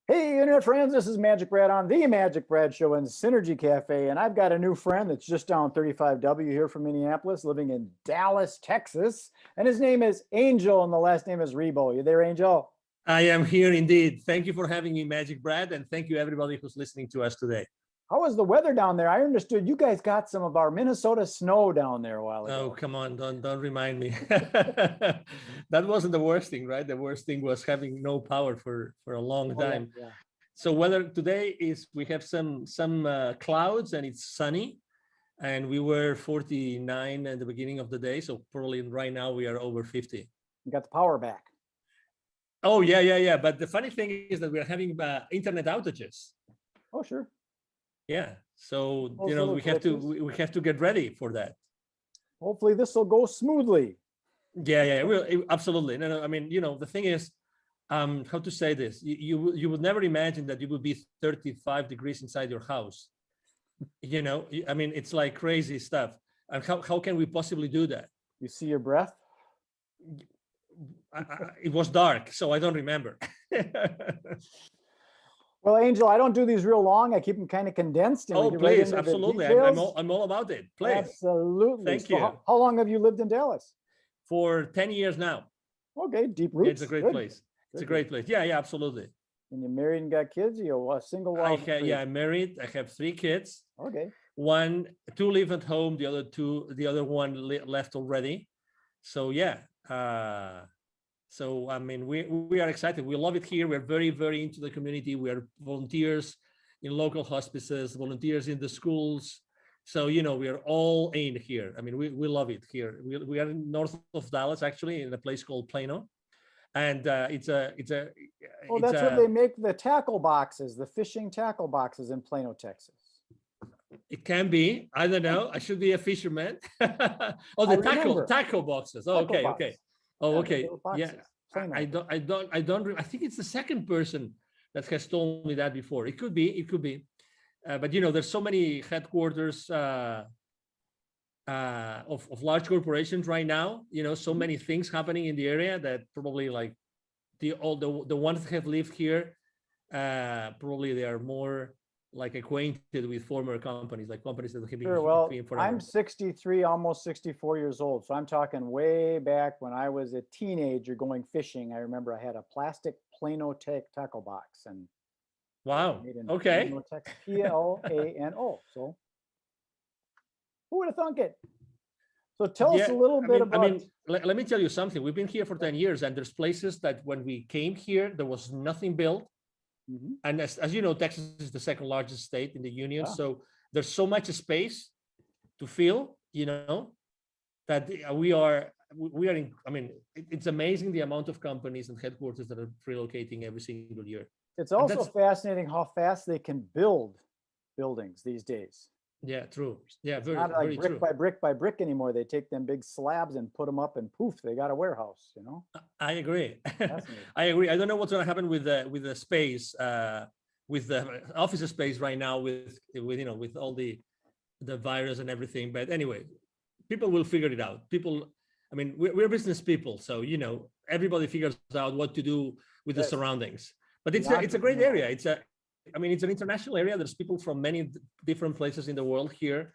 Hey, internet friends, this is Magic Brad on the Magic Brad Show in Synergy Cafe, and I've got a new friend that's just down 35W here from Minneapolis, living in Dallas, Texas, and his name is Angel, and the last name is Ribo. You there, Angel? I am here indeed. Thank you for having me, Magic Brad, and thank you everybody who's listening to us today. How was the weather down there? I understood you guys got some of our Minnesota snow down there a while ago. Oh, come on, don't remind me. That wasn't the worst thing, right? The worst thing was having no power for a long time. Yeah. So weather today is we have some clouds and it's sunny, and we were 49 at the beginning of the day. So probably right now we are over 50. You got the power back. Oh yeah. But the funny thing is that we're having internet outages. Oh sure. Yeah. So Also we have to get ready for that. Hopefully this will go smoothly. Yeah. Absolutely. No. I mean, the thing is, how to say this? You would never imagine that you would be 35 degrees inside your house. I mean, it's like crazy stuff. And how can we possibly do that? You see your breath? It was dark, so I don't remember. Well, Angel, I don't do these real long. I keep them kind of condensed. And Oh, please, absolutely. I'm all about it. Please. Absolutely. Thank you. How long have you lived in Dallas? For 10 years now. Okay, deep roots. Yeah, it's a great place. It's a great place. Yeah, absolutely. And you're married and got kids? You're a single? I'm married. I have 3 kids. Okay. 2 live at home. The other one left already. So yeah. So I mean, we are excited. We love it here. We're very, very into the community. We are volunteers in local hospices, volunteers in the schools. So we are all in here. I mean, we love it here. We are north of Dallas, actually, in a place called Plano, and it's a. Oh, that's where they make the tackle boxes, the fishing tackle boxes in Plano, Texas. It can be. I don't know. I should be a fisherman. Oh, the tackle boxes. Oh, okay. Oh, okay. Yeah. I think it's the second person that has told me that before. It could be. But there's so many headquarters of large corporations right now. So many things happening in the area that probably like the ones that have lived here, probably they are more like acquainted with former companies, like companies that have been Sure. Well, forever. I'm 63, almost 64 years old. So I'm talking way back when I was a teenager going fishing. I remember I had a plastic Plano tackle box and wow. Okay. Plano. So who would have thunk it? So tell us a little bit about. I mean, let me tell you something. We've been here for 10 years, and there's places that when we came here, there was nothing built. Mm-hmm. And as you know, Texas is the second largest state in the union. Yeah. So there's so much space to fill, that we are in. I mean, it's amazing the amount of companies and headquarters that are relocating every single year. It's also fascinating how fast they can build buildings these days. Yeah, true. Yeah, it's not like brick by brick anymore. They take them big slabs and put them up, and poof, they got a warehouse. I agree. I agree. I don't know what's going to happen with the space, with the office space right now, with all the virus and everything. But anyway, people will figure it out. I mean, we're business people, so everybody figures out what to do with the surroundings. But it's a great area. It's an international area. There's people from many different places in the world here.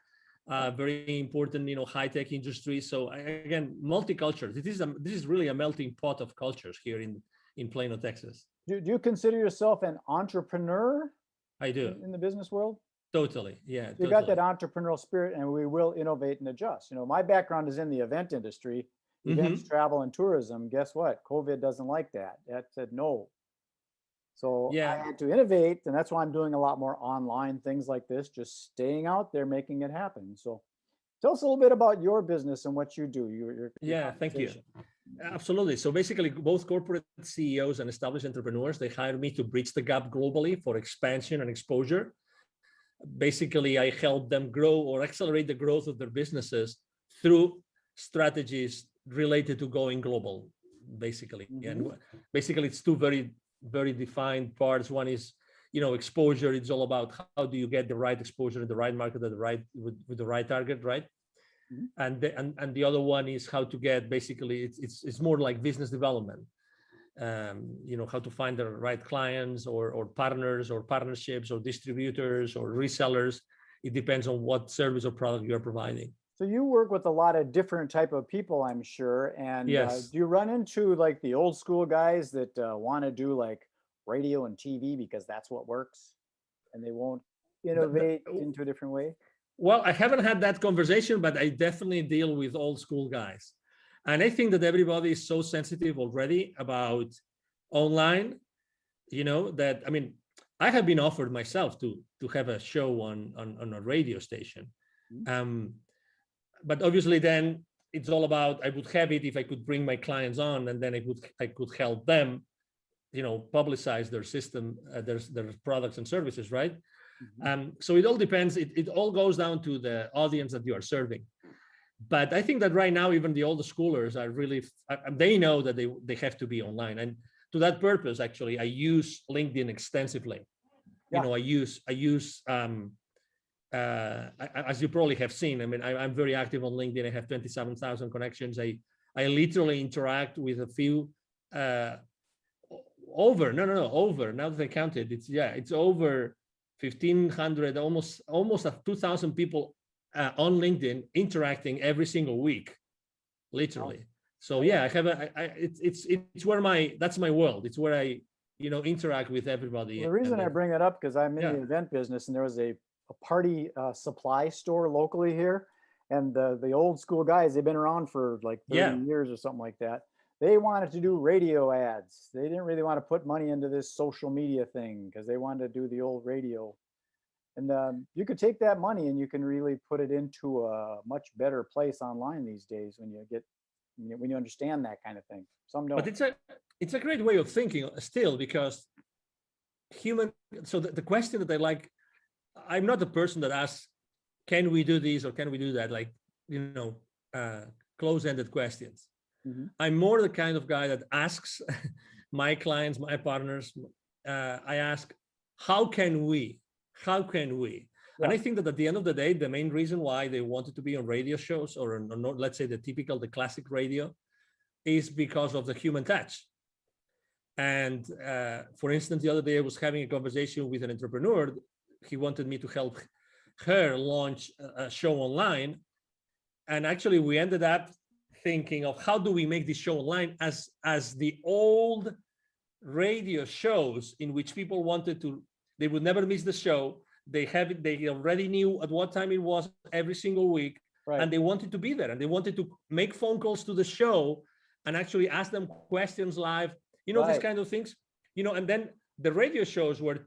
Very important, high-tech industry. So again, multicultural. This is really a melting pot of cultures here in Plano, Texas. Do you consider yourself an entrepreneur? I do. In the business world? Totally. Yeah. You got that entrepreneurial spirit, and we will innovate and adjust. My background is in the event industry, events, travel, and tourism. Guess what? COVID doesn't like that. That said no. So yeah. I had to innovate, and that's why I'm doing a lot more online things like this, just staying out there, making it happen. So tell us a little bit about your business and what you do. Thank you. Absolutely. So basically, both corporate CEOs and established entrepreneurs, they hire me to bridge the gap globally for expansion and exposure. Basically, I help them grow or accelerate the growth of their businesses through strategies related to going global, basically. Mm-hmm. And basically, it's two very defined parts. One is, exposure. It's all about how do you get the right exposure in the right market at with the right target, right? Mm-hmm. And the other one is how to get, basically, it's more like business development. how to find the right clients or partners or partnerships or distributors or resellers. It depends on what service or product you're providing. So you work with a lot of different type of people, I'm sure. And Yes. do you run into like the old school guys that want to do like radio and TV because that's what works, and they won't innovate into a different way? Well, I haven't had that conversation, but I definitely deal with old school guys. And I think that everybody is so sensitive already about online, that, I mean, I have been offered myself to have a show on a radio station. But obviously then it's all about, I would have it if I could bring my clients on, and then I could help them, publicize their system, their products and services, right? So it all depends. It all goes down to the audience that you are serving. But I think that right now, even the older schoolers are really, they know that they have to be online. And to that purpose, actually, I use LinkedIn extensively. Yeah. I use as you probably have seen, I mean, I'm very active on LinkedIn. I have 27,000 connections. I literally interact with a few over, now that I counted, it's over 1,500, almost 2,000 people on LinkedIn interacting every single week, literally. Wow. So yeah, I have it's where that's my world. It's where I, interact with everybody. Well, the reason I bring it up, because I'm in the event business, and there was a party supply store locally here, and the old school guys, they've been around for like 30 years or something like that. They wanted to do radio ads. They didn't really want to put money into this social media thing because they wanted to do the old radio. And you could take that money and you can really put it into a much better place online these days when you understand that kind of thing. Some don't. But it's a great way of thinking still, because so the question that I like, I'm not the person that asks, can we do this or can we do that? Like, close-ended questions. I'm more the kind of guy that asks my clients, my partners, I ask, how can we? Yeah. And I think that at the end of the day, the main reason why they wanted to be on radio shows or let's say the classic radio, is because of the human touch. And for instance, the other day I was having a conversation with an entrepreneur. He wanted me to help her launch a show online. And actually we ended up thinking of how do we make this show online as the old radio shows in which people they would never miss the show. They already knew at what time it was every single week. Right. And they wanted to be there, and they wanted to make phone calls to the show and actually ask them questions live, these kind of things, and then the radio shows were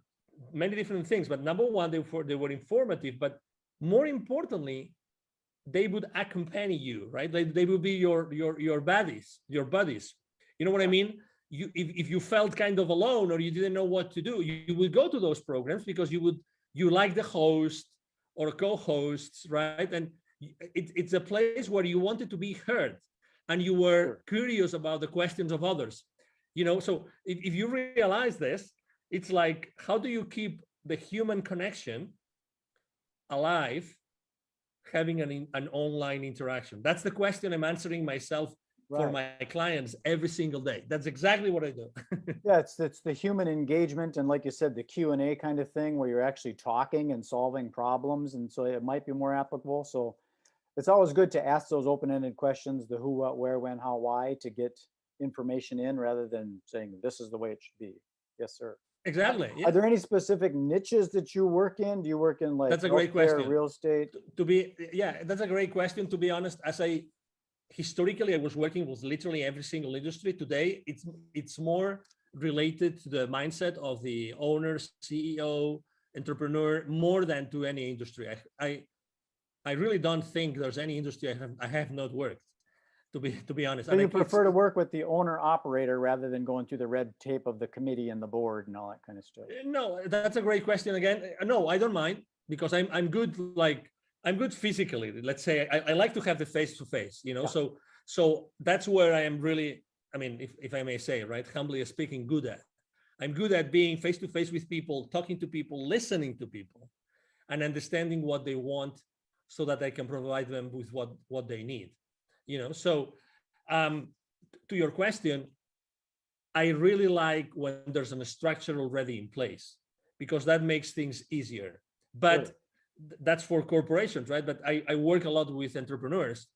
many different things, but number one, they were informative, but more importantly, they would accompany you, right? They would be your buddies. You know what I mean? If you felt kind of alone or you didn't know what to do, you would go to those programs because you like the host or co-hosts, right? And it's a place where you wanted to be heard and you were curious about the questions of others. So if you realize this, it's like, how do you keep the human connection alive, having an online interaction? That's the question I'm answering myself for my clients every single day. That's exactly what I do. Yeah, it's the human engagement, and like you said, the Q&A kind of thing where you're actually talking and solving problems, and so it might be more applicable. So it's always good to ask those open-ended questions, the who, what, where, when, how, why, to get information in rather than saying this is the way it should be. Yes, sir. Exactly. Yeah. Are there any specific niches that you work in? Do you work in like that's a great question. Real estate? That's a great question. To be honest, historically I was working with literally every single industry. Today it's more related to the mindset of the owner, CEO, entrepreneur, more than to any industry. I really don't think there's any industry I have not worked, to be honest. So you prefer to work with the owner operator rather than going through the red tape of the committee and the board and all that kind of stuff? No, that's a great question again. No, I don't mind, because I'm good. I'm good physically. Let's say I like to have the face-to-face, Yeah. So that's where I am really, I mean, if I may say, right, humbly speaking, good at. I'm good at being face-to-face with people, talking to people, listening to people, and understanding what they want so that I can provide them with what they need. So to your question, I really like when there's a structure already in place, because that makes things easier. But Sure. that's for corporations, right? But I work a lot with entrepreneurs.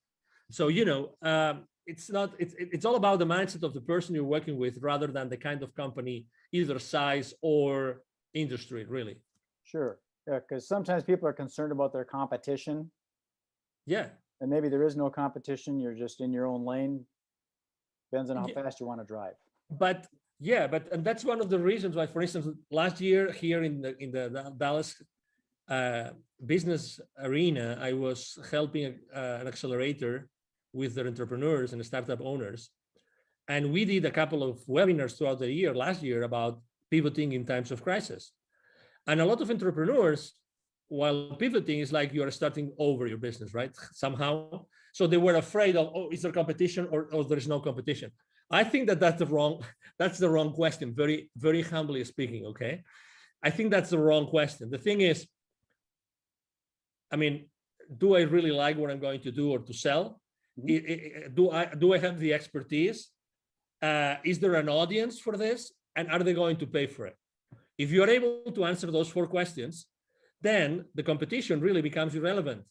So, it's all about the mindset of the person you're working with rather than the kind of company, either size or industry, really. Sure. Yeah, because sometimes people are concerned about their competition, Yeah. and maybe there is no competition. You're just in your own lane. Depends on how Yeah. fast you want to drive. But and that's one of the reasons why, for instance, last year here in the Dallas business arena, I was helping an accelerator with their entrepreneurs and startup owners. And we did a couple of webinars throughout the year, last year, about pivoting in times of crisis. And a lot of entrepreneurs, while pivoting, is like you are starting over your business, right? Somehow. So they were afraid of, oh, is there competition or there is no competition? I think that's the wrong question, very, very humbly speaking, okay? I think that's the wrong question. The thing is, I mean, do I really like what I'm going to do or to sell? Mm-hmm. Do I have the expertise? Is there an audience for this? And are they going to pay for it? If you're able to answer those 4 questions, then the competition really becomes irrelevant.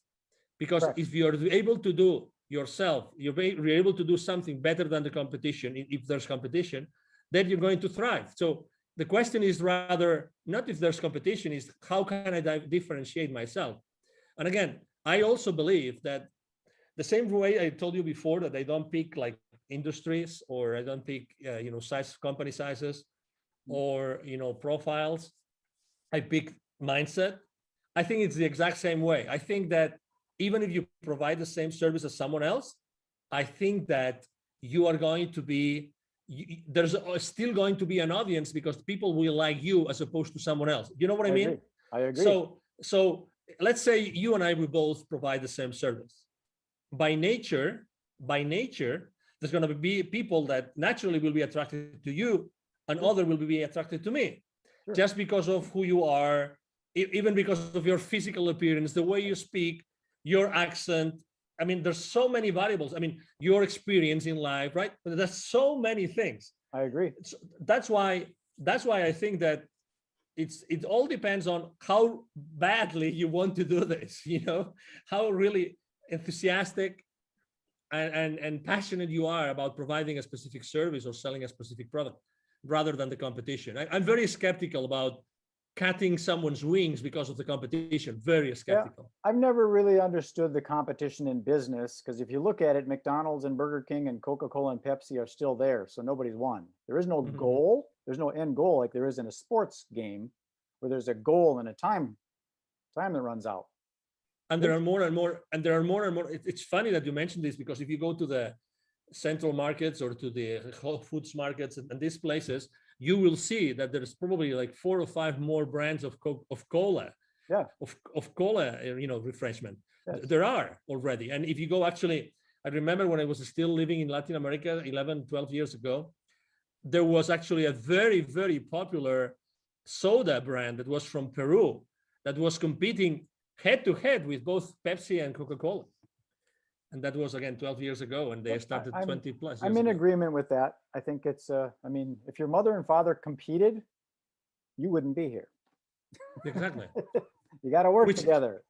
Because Correct. If you're able to do yourself, you're able to do something better than the competition, if there's competition, then you're going to thrive. So the question is rather not if there's competition, is how can I differentiate myself? And again, I also believe that the same way I told you before that I don't pick like industries, or I don't pick company sizes, or profiles. I pick mindset. I think it's the exact same way. I think that even if you provide the same service as someone else, I think that you are going to be, there's still going to be an audience, because people will like you as opposed to someone else. You know what I mean? I agree. So let's say you and I, we both provide the same service. By nature, there's going to be people that naturally will be attracted to you, and other will be attracted to me. Sure. Just because of who you are, even because of your physical appearance, the way you speak, your accent. I mean, there's so many variables. I mean, your experience in life, right? There's so many things. I agree. So that's why I think that it all depends on how badly you want to do this, how really enthusiastic and passionate you are about providing a specific service or selling a specific product, rather than the competition. I'm very skeptical about cutting someone's wings because of the competition. Very skeptical. Yeah, I've never really understood the competition in business, because if you look at it, McDonald's and Burger King and Coca-Cola and Pepsi are still there. So nobody's won. There is no goal. There's no end goal like there is in a sports game, where there's a goal and a time that runs out. And there are more and more. It's funny that you mentioned this, because if you go to the central markets or to the Whole Foods markets and these places, you will see that there's probably like 4 or 5 more brands of cola, of cola, refreshment. Yes. There are already. And if you go, actually, I remember when I was still living in Latin America 11, 12 years ago, there was actually a very, very popular soda brand that was from Peru that was competing head to head with both Pepsi and Coca-Cola. And that was, again, 12 years ago, and they started 20 plus years I'm in ago. agreement with that. I think it's, if your mother and father competed, you wouldn't be here. Exactly. You got to work together.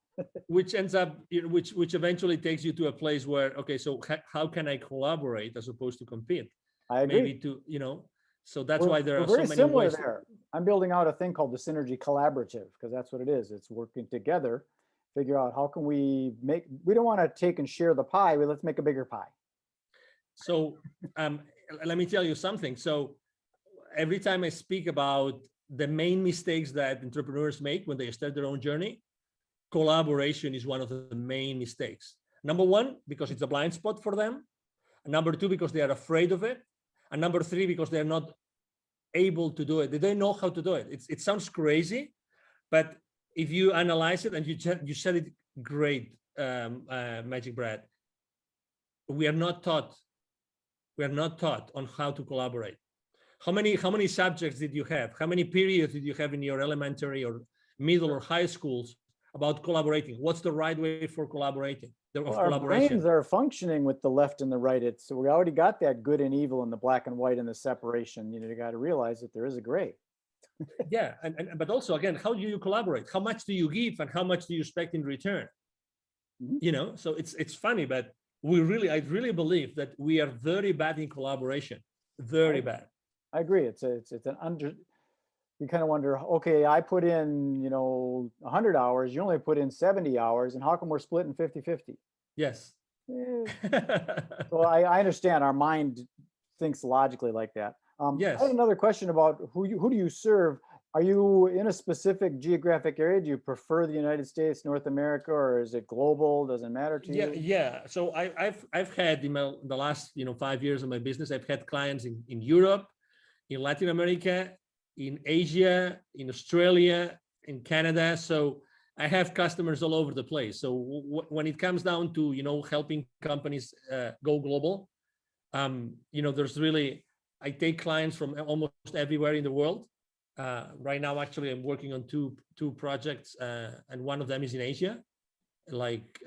Which ends up, which eventually takes you to a place where, okay, so how can I collaborate as opposed to compete? I agree. Maybe so that's why there are so many similar ways. There. I'm building out a thing called the Synergy Collaborative, because that's what it is. It's working together. Figure out how can we don't want to take and share the pie, but let's make a bigger pie. So let me tell you something. So every time I speak about the main mistakes that entrepreneurs make when they start their own journey, collaboration is one of the main mistakes. Number 1, because it's a blind spot for them. And number 2, because they are afraid of it. And number 3, because they're not able to do it. They don't know how to do it. It sounds crazy, but if you analyze it, and you said it great, MagicBrad, we are not taught on how to collaborate. How many subjects did you have? How many periods did you have in your elementary or middle or high schools about collaborating? What's the right way for collaborating? Well, of our collaboration. brains are functioning with the left and the right. So we already got that good and evil and the black and white and the separation. You got to realize that there is a gray. Yeah, but also again, how do you collaborate? How much do you give, and how much do you expect in return? So it's funny, but I really believe that we are very bad in collaboration, very bad. I agree. It's an under. You kind of wonder, okay, I put in 100 hours, you only put in 70 hours, and how come we're splitting 50-50? Yes. So I understand our mind thinks logically like that. Yes. I have another question about who do you serve? Are you in a specific geographic area? Do you prefer the United States, North America, or is it global? Doesn't matter to you? Yeah. So I've had in the last 5 years of my business, I've had clients in Europe, in Latin America, in Asia, in Australia, in Canada. So I have customers all over the place. So when it comes down to helping companies go global, there's really, I take clients from almost everywhere in the world. Right now, actually, I'm working on two projects, and one of them is in Asia, like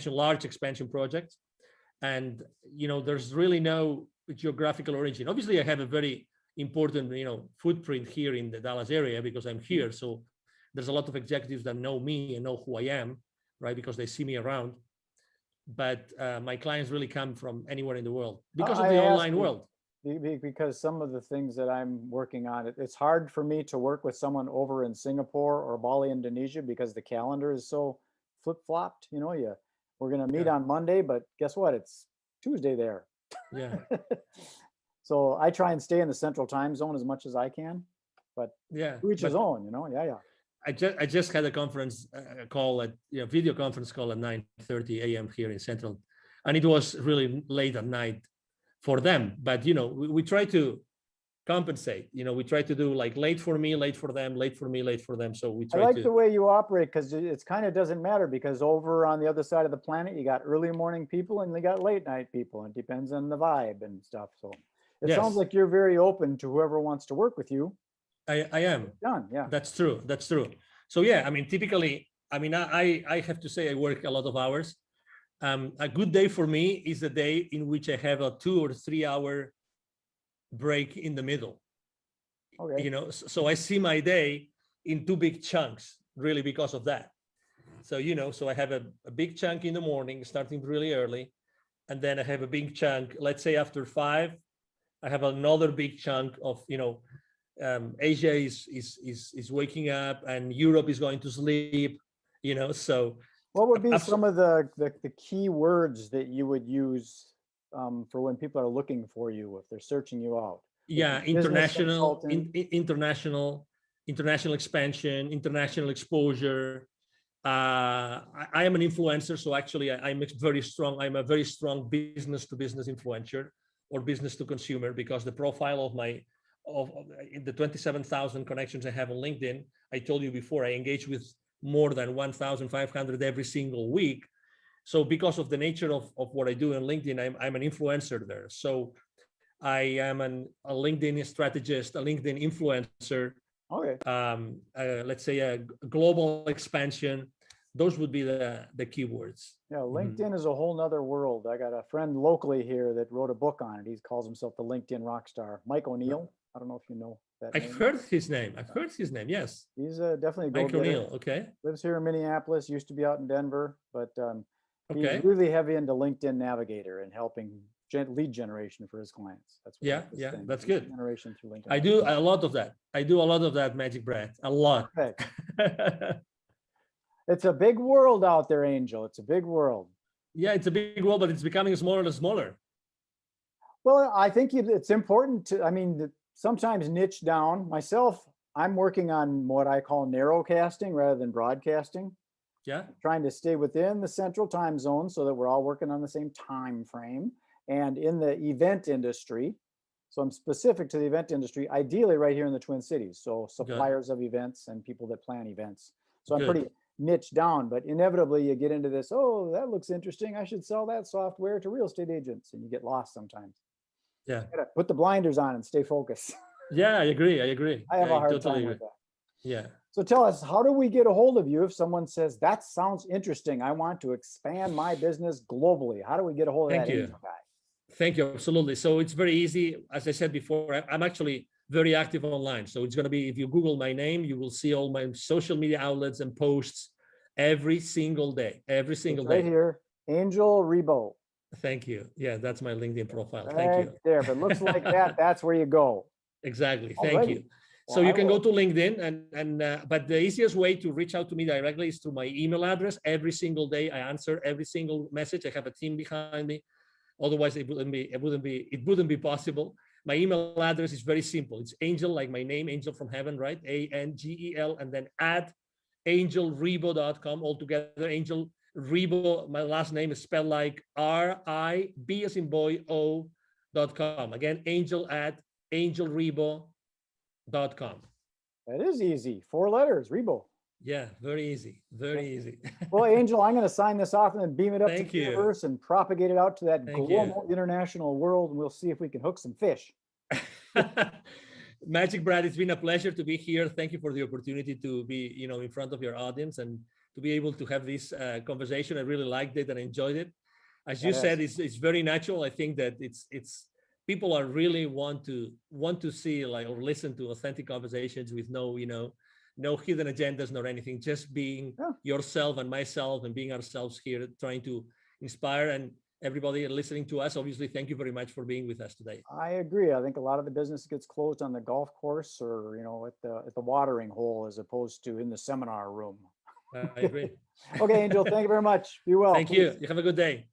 large expansion projects. And there's really no geographical origin. Obviously, I have a very important footprint here in the Dallas area because I'm here. So there's a lot of executives that know me and know who I am, right? Because they see me around. But my clients really come from anywhere in the world because of the online world. Because some of the things that I'm working on, it's hard for me to work with someone over in Singapore or Bali, Indonesia, because the calendar is so flip-flopped. We're going to meet on Monday, but guess what? It's Tuesday there. Yeah. So I try and stay in the central time zone as much as I can, but to each his own, Yeah. I just had a conference call video conference call at 9:30 a.m. here in Central, and it was really late at night for them. But we try to compensate. We try to do like late for me, late for them, late for me, late for them. So we try. I like the way you operate because it's kind of doesn't matter because over on the other side of the planet, you got early morning people and they got late night people. It depends on the vibe and stuff. So it sounds like you're very open to whoever wants to work with you. I am. Done. Yeah. That's true. So yeah, I mean, typically, I have to say I work a lot of hours. A good day for me is the day in which I have a 2 or 3 hour break in the middle. Okay. So I see my day in 2 big chunks, really, because of that. So so I have a big chunk in the morning, starting really early, and then I have a big chunk. Let's say after 5, I have another big chunk of Asia is waking up and Europe is going to sleep. So what would be some of the key words that you would use for when people are looking for you if they're searching you out? Yeah, international expansion, international exposure. I am an influencer, so actually I'm a very strong business to business influencer or business to consumer, because the profile of the 27,000 connections I have on LinkedIn, I told you before, I engage with more than 1,500 every single week. So because of the nature of what I do on LinkedIn, I'm an influencer there. So I am a LinkedIn strategist, a LinkedIn influencer. Okay. Let's say a global expansion. Those would be the keywords. Yeah, LinkedIn is a whole nother world. I got a friend locally here that wrote a book on it. He calls himself the LinkedIn rock star. Mike O'Neill. I don't know if you know that name. I've heard his name. Yes. He's definitely a Mike O'Neill. Okay. Lives here in Minneapolis, used to be out in Denver, but he's really heavy into LinkedIn Navigator and helping lead generation for his clients. That's what that's good. Generation through LinkedIn. I do a lot of that. MagicBrad. A lot. It's a big world out there, Angel. It's a big world. Yeah, it's a big world, but it's becoming smaller and smaller. Well, I think it's important to, sometimes niche down. Myself, I'm working on what I call narrowcasting rather than broadcasting. Yeah. Trying to stay within the central time zone so that we're all working on the same time frame. And in the event industry, so I'm specific to the event industry, ideally right here in the Twin Cities. So suppliers of events and people that plan events. So I'm pretty niche down, but inevitably you get into this, oh, that looks interesting. I should sell that software to real estate agents, and you get lost sometimes. Yeah. You gotta put the blinders on and stay focused. Yeah, I agree. I have a hard time with that. Yeah. So tell us, how do we get a hold of you if someone says, that sounds interesting, I want to expand my business globally? How do we get a hold of that angel guy? Thank you. Absolutely. So it's very easy. As I said before, I'm actually very active online. So it's going to be, if you Google my name, you will see all my social media outlets and posts every single day, every single day. Right here, Angel Ribo. Thank you. Yeah, that's my LinkedIn profile. Right Thank you. there. If it looks like that, that's where you go. Exactly. Thank you. So you can go to LinkedIn but the easiest way to reach out to me directly is through my email address. Every single day, I answer every single message. I have a team behind me. Otherwise, it wouldn't be possible. My email address is very simple. It's Angel, like my name, Angel from Heaven, right? ANGEL, and then at angelribo.com altogether. Angel Ribo, my last name is spelled like RIB as in boy O.com. Again, Angel at angelribo.com. That is easy. 4 letters, Ribo. Yeah, very easy. Very easy. Well, Angel, I'm going to sign this off and then beam it up to the you. universe and propagate it out to that Thank global you. international world. And we'll see if we can hook some fish. MagicBrad, it's been a pleasure to be here. Thank you for the opportunity to be, in front of your audience and to be able to have this conversation. I really liked it and enjoyed it. As you said, it's very natural. I think that it's people are really want to see or listen to authentic conversations with no hidden agendas nor anything, just being yourself and myself and being ourselves here, trying to inspire. And everybody listening to us, obviously, thank you very much for being with us today. I agree. I think a lot of the business gets closed on the golf course or, at the watering hole as opposed to in the seminar room. I agree. Okay, Angel, thank you very much. Be well. Thank you. You have a good day.